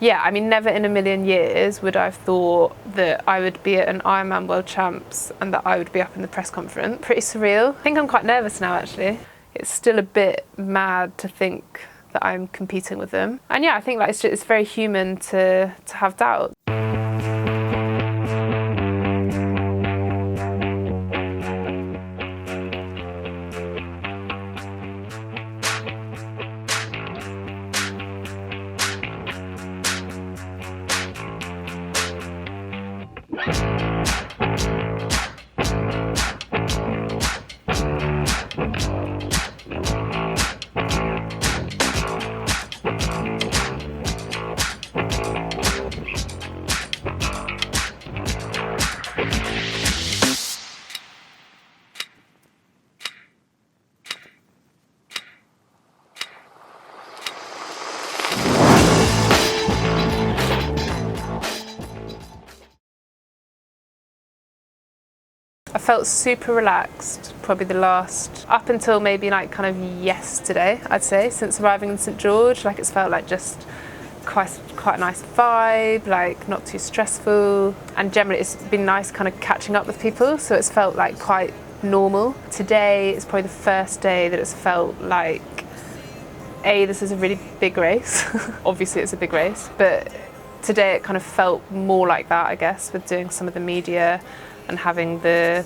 Yeah, I mean, never in a million years would I have thought that I would be at an Ironman World Champs and that I would be up in the press conference. Pretty surreal. I think I'm quite nervous now, actually. It's still a bit mad to think that I'm competing with them. And yeah, I think like it's very human to have doubt. I felt super relaxed, probably up until maybe like kind of yesterday, I'd say, since arriving in St George. Like it's felt like just quite a nice vibe, like not too stressful. And generally it's been nice kind of catching up with people, so it's felt like quite normal. Today is probably the first day that it's felt like, this is a really big race. Obviously it's a big race, but today it kind of felt more like that, I guess, with doing some of the media and having the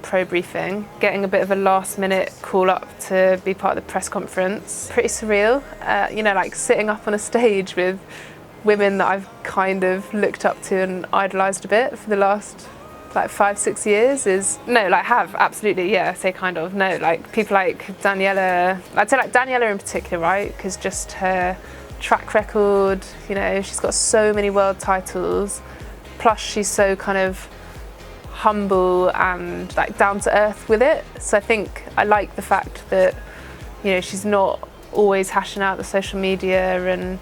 pro briefing, getting a bit of a last minute call up to be part of the press conference. Pretty surreal, like sitting up on a stage with women that I've kind of looked up to and idolised a bit for the last like 5-6 years absolutely, yeah, I say kind of, no, like people like Daniela, I'd say like Daniela in particular, right, because just her track record, she's got so many world titles, plus she's so kind of humble and like down to earth with it. So I think I like the fact that she's not always hashing out the social media, and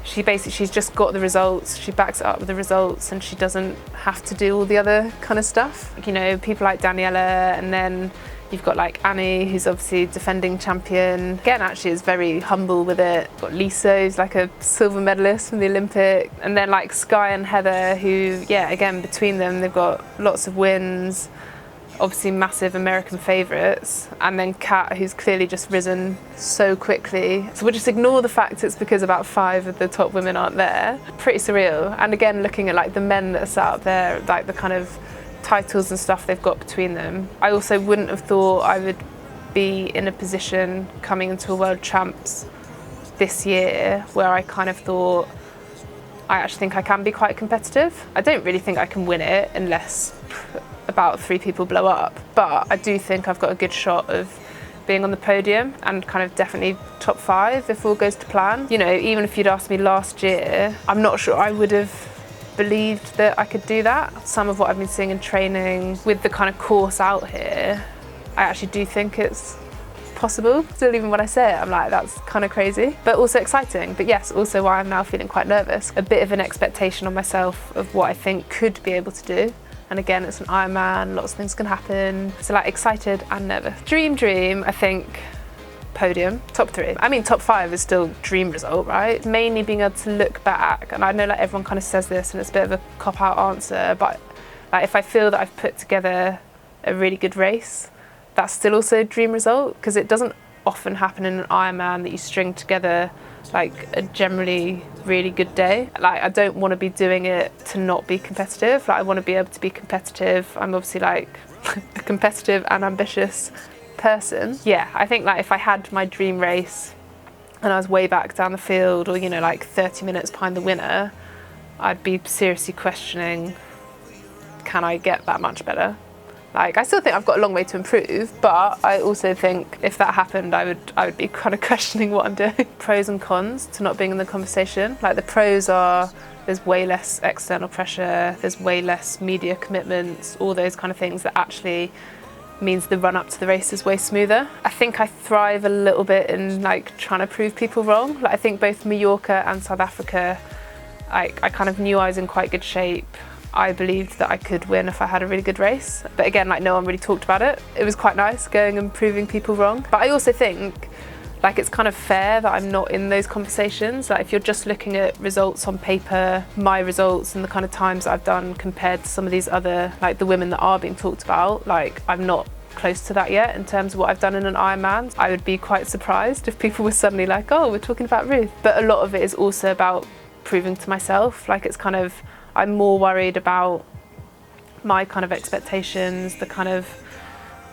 she's just got the results, she backs it up with the results, and she doesn't have to do all the other kind of stuff. People like Daniela, and then you've got like Annie, who's obviously defending champion. Again, actually is very humble with it. Got Lisa, who's like a silver medalist from the Olympic. And then like Sky and Heather, who, yeah, again, between them, they've got lots of wins. Obviously massive American favourites. And then Kat, who's clearly just risen so quickly. So we'll just ignore the fact it's because about 5 of the top women aren't there. Pretty surreal. And again, looking at like the men that are sat up there, like the kind of titles and stuff they've got between them. I also wouldn't have thought I would be in a position coming into a World Champs this year where I kind of thought I actually think I can be quite competitive. I don't really think I can win it unless about 3 people blow up, but I do think I've got a good shot of being on the podium and kind of definitely top 5 if all goes to plan. Even if you'd asked me last year, I'm not sure I would have believed that I could do that. Some of what I've been seeing in training with the kind of course out here, I actually do think it's possible. Still, even when I say it, I'm like, that's kind of crazy, but also exciting. But yes, also why I'm now feeling quite nervous. A bit of an expectation on myself of what I think could be able to do. And again, it's an Ironman, lots of things can happen. So like excited and nervous. Dream, I think podium, top 3. I mean, top 5 is still dream result, right? Mainly being able to look back, and I know like everyone kind of says this and it's a bit of a cop-out answer, but like if I feel that I've put together a really good race, that's still also a dream result, because it doesn't often happen in an Ironman that you string together like a generally really good day. Like I don't want to be doing it to not be competitive. Like I want to be able to be competitive. I'm obviously like a competitive and ambitious person. Yeah, I think like if I had my dream race and I was way back down the field, or like 30 minutes behind the winner, I'd be seriously questioning, can I get that much better? Like I still think I've got a long way to improve, but I also think if that happened, I would be kind of questioning what I'm doing. Pros and cons to not being in the conversation. Like the pros are there's way less external pressure, there's way less media commitments, all those kind of things that actually means the run up to the race is way smoother. I think I thrive a little bit in like trying to prove people wrong. Like I think both Mallorca and South Africa, I kind of knew I was in quite good shape. I believed that I could win if I had a really good race. But again, like no one really talked about it. It was quite nice going and proving people wrong. But I also think like it's kind of fair that I'm not in those conversations. Like if you're just looking at results on paper, my results and the kind of times that I've done compared to some of these other, like the women that are being talked about, like I'm not close to that yet in terms of what I've done in an Ironman. I would be quite surprised if people were suddenly like, oh, we're talking about Ruth. But a lot of it is also about proving to myself. Like it's kind of, I'm more worried about my kind of expectations, the kind of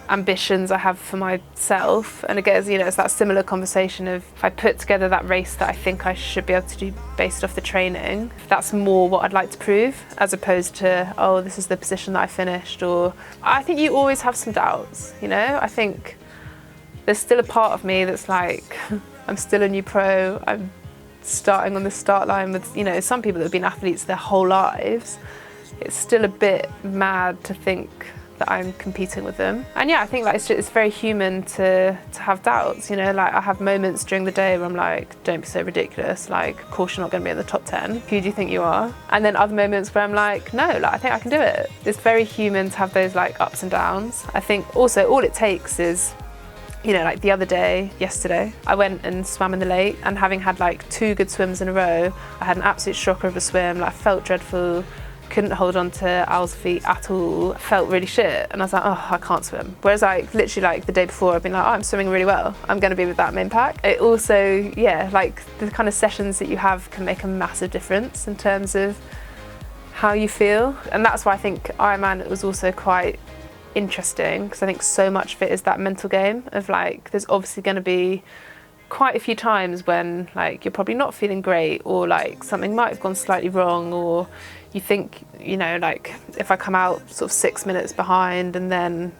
ambitions I have for myself. And again, you know, it's that similar conversation of if I put together that race that I think I should be able to do based off the training, that's more what I'd like to prove as opposed to, oh, this is the position that I finished. Or I think you always have some doubts, you know. I think there's still a part of me that's like, I'm still a new pro, I'm starting on the start line with, you know, some people that have been athletes their whole lives. It's still a bit mad to think that I'm competing with them. And yeah, I think like it's very human to have doubts, you know, like I have moments during the day where I'm like, don't be so ridiculous, like of course you're not going to be in the top 10, who do you think you are? And then other moments where I'm like, no, like I think I can do it. It's very human to have those like ups and downs. I think also all it takes is, you know, like the other day, yesterday, I went and swam in the lake, and having had like 2 good swims in a row, I had an absolute shocker of a swim, like I felt dreadful, couldn't hold on to Al's feet at all, felt really shit, and I was like, oh, I can't swim. Whereas like literally like the day before I've been like, oh, I'm swimming really well, I'm going to be with that main pack. It also, yeah, like the kind of sessions that you have can make a massive difference in terms of how you feel. And that's why I think Ironman was also quite interesting, because I think so much of it is that mental game of like, there's obviously going to be quite a few times when like you're probably not feeling great, or like something might have gone slightly wrong, or you think, you know, like if I come out sort of 6 minutes behind and then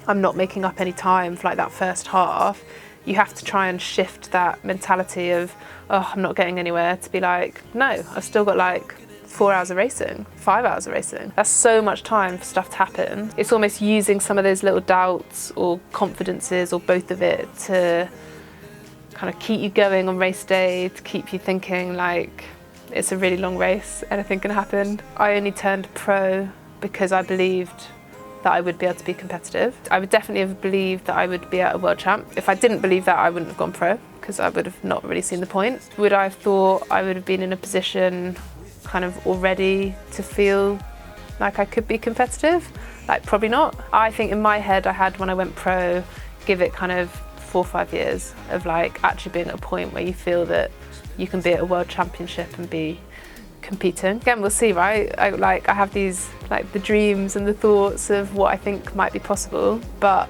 I'm not making up any time for like that first half, you have to try and shift that mentality of, oh, I'm not getting anywhere, to be like, no, I've still got like 4 hours of racing, 5 hours of racing. That's so much time for stuff to happen. It's almost using some of those little doubts or confidences or both of it to kind of keep you going on race day, to keep you thinking like, it's a really long race, anything can happen. I only turned pro because I believed that I would be able to be competitive. I would definitely have believed that I would be at a world champ. If I didn't believe that, I wouldn't have gone pro, because I would have not really seen the point. Would I have thought I would have been in a position kind of already to feel like I could be competitive? Like probably not. I think in my head I had, when I went pro, give it kind of 4 or 5 years of like actually being at a point where you feel that you can be at a world championship and be competing. Again, we'll see, right? I have these like the dreams and the thoughts of what I think might be possible, but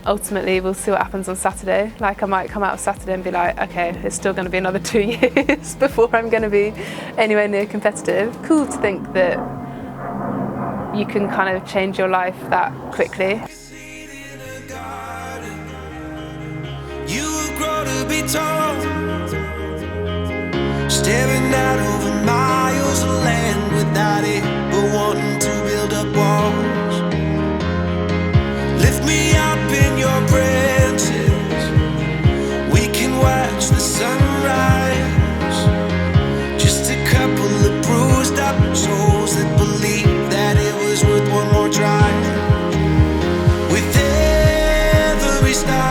ultimately we'll see what happens on Saturday. Like I might come out of Saturday and be like, okay, it's still going to be another 2 years before I'm going to be anywhere near competitive. Cool to think that you can kind of change your life that quickly.